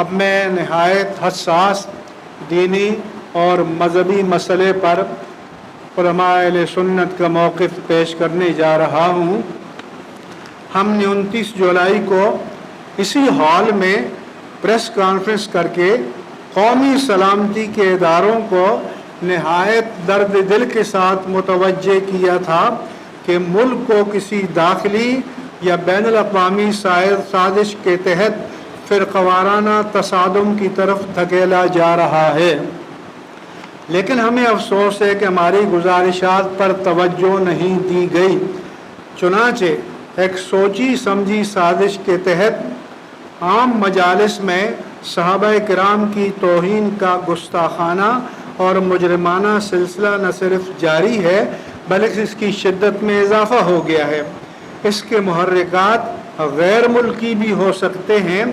اب میں نہایت حساس دینی اور مذہبی مسئلے پر علماء اہل سنت کا موقف پیش کرنے جا رہا ہوں۔ ہم نے 29 جولائی کو اسی ہال میں پریس کانفرنس کر کے قومی سلامتی کے اداروں کو نہایت درد دل کے ساتھ متوجہ کیا تھا کہ ملک کو کسی داخلی یا بین الاقوامی سازش کے تحت فرقہ وارانہ تصادم کی طرف دھکیلا جا رہا ہے، لیکن ہمیں افسوس ہے کہ ہماری گزارشات پر توجہ نہیں دی گئی۔ چنانچہ ایک سوچی سمجھی سازش کے تحت عام مجالس میں صحابہ کرام کی توہین کا گستاخانہ اور مجرمانہ سلسلہ نہ صرف جاری ہے بلکہ اس کی شدت میں اضافہ ہو گیا ہے۔ اس کے محرکات غیر ملکی بھی ہو سکتے ہیں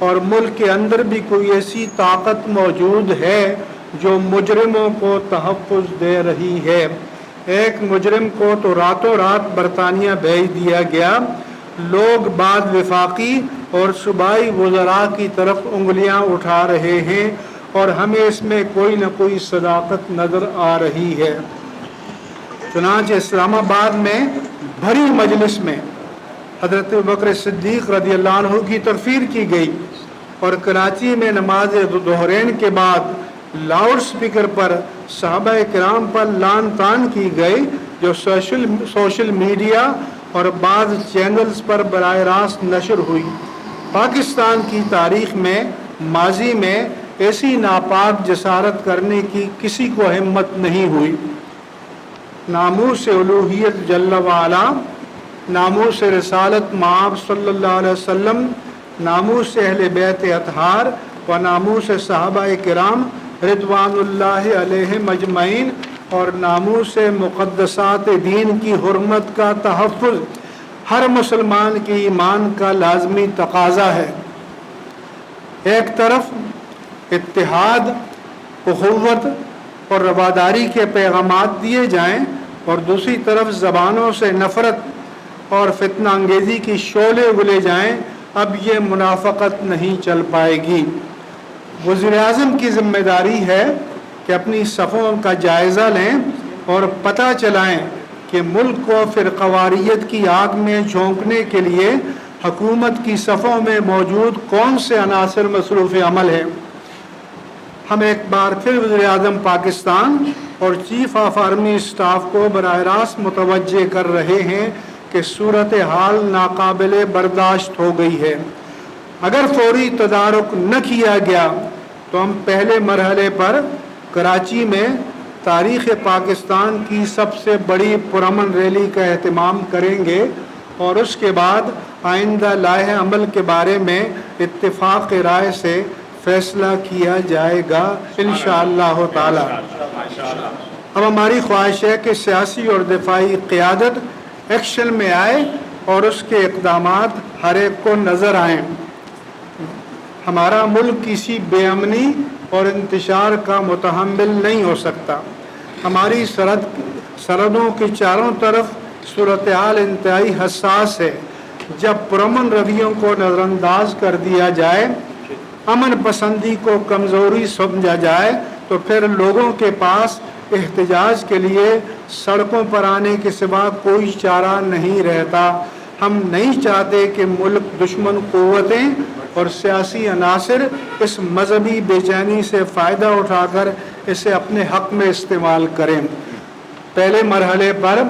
اور ملک کے اندر بھی کوئی ایسی طاقت موجود ہے جو مجرموں کو تحفظ دے رہی ہے۔ ایک مجرم کو تو راتوں رات برطانیہ بھیج دیا گیا، لوگ بعد وفاقی اور صوبائی وزراء کی طرف انگلیاں اٹھا رہے ہیں اور ہمیں اس میں کوئی نہ کوئی صداقت نظر آ رہی ہے۔ چنانچہ اسلام آباد میں بھری مجلس میں حضرت ابوبکر صدیق رضی اللہ عنہ کی تکفیر کی گئی اور کراچی میں نماز ظہرین کے بعد لاؤڈ سپیکر پر صحابہ کرام پر لعن طعن کی گئی، جو سوشل میڈیا اور بعض چینلز پر براہ راست نشر ہوئی۔ پاکستان کی تاریخ میں ماضی میں ایسی ناپاک جسارت کرنے کی کسی کو ہمت نہیں ہوئی۔ ناموس الوہیت جل وعلا، ناموس رسالت مآب صلی اللہ علیہ وسلم، ناموس اہل بیت اطہار و ناموس صحابہ کرام رضوان اللہ علیہم اجمعین اور ناموس مقدسات دین کی حرمت کا تحفظ ہر مسلمان کی ایمان کا لازمی تقاضا ہے۔ ایک طرف اتحاد، اخوت اور رواداری کے پیغامات دیے جائیں اور دوسری طرف زبانوں سے نفرت اور فتنہ انگیزی کی شعلے اگلے جائیں، اب یہ منافقت نہیں چل پائے گی۔ وزیر اعظم کی ذمہ داری ہے کہ اپنی صفوں کا جائزہ لیں اور پتہ چلائیں کہ ملک کو فرقہ واریت کی آگ میں جھونکنے کے لیے حکومت کی صفوں میں موجود کون سے عناصر مصروف عمل ہیں۔ ہم ایک بار پھر وزیر اعظم پاکستان اور چیف آف آرمی اسٹاف کو براہ راست متوجہ کر رہے ہیں کہ صورتحال ناقابل برداشت ہو گئی ہے۔ اگر فوری تدارک نہ کیا گیا تو ہم پہلے مرحلے پر کراچی میں تاریخ پاکستان کی سب سے بڑی پرامن ریلی کا اہتمام کریں گے اور اس کے بعد آئندہ لائحہ عمل کے بارے میں اتفاق رائے سے فیصلہ کیا جائے گا انشاءاللہ تعالی۔ اب ہماری خواہش ہے کہ سیاسی اور دفاعی قیادت ایکشن میں آئے اور اس کے اقدامات ہر ایک کو نظر آئیں۔ ہمارا ملک کسی بے امنی اور انتشار کا متحمل نہیں ہو سکتا۔ ہماری سرحدوں کے چاروں طرف صورتحال انتہائی حساس ہے۔ جب پرامن رویوں کو نظر انداز کر دیا جائے، امن پسندی کو کمزوری سمجھا جائے تو پھر لوگوں کے پاس احتجاج کے لیے سڑکوں پر آنے کے سوا کوئی چارہ نہیں رہتا۔ ہم نہیں چاہتے کہ ملک دشمن قوتیں اور سیاسی عناصر اس مذہبی بے چینی سے فائدہ اٹھا کر اسے اپنے حق میں استعمال کریں۔ پہلے مرحلے پر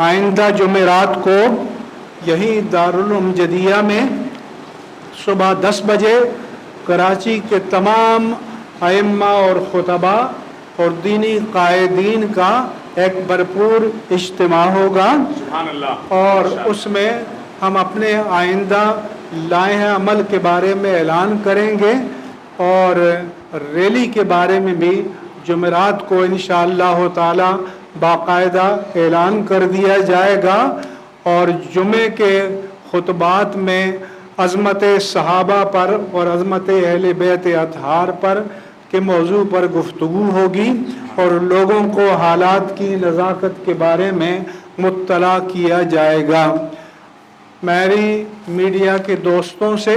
آئندہ جمعرات کو یہی دارالعلوم جدیہ میں صبح 10 بجے کراچی کے تمام ائمہ اور خطبہ اور دینی قائدین کا ایک بھرپور اجتماع ہوگا اور اس میں ہم اپنے آئندہ لائحہ عمل کے بارے میں اعلان کریں گے اور ریلی کے بارے میں بھی جمعرات کو انشاءاللہ تعالی باقاعدہ اعلان کر دیا جائے گا اور جمعے کے خطبات میں عظمت صحابہ پر اور عظمت اہل بیت اطہار پر کے موضوع پر گفتگو ہوگی اور لوگوں کو حالات کی نزاکت کے بارے میں مطلع کیا جائے گا۔ میری میڈیا کے دوستوں سے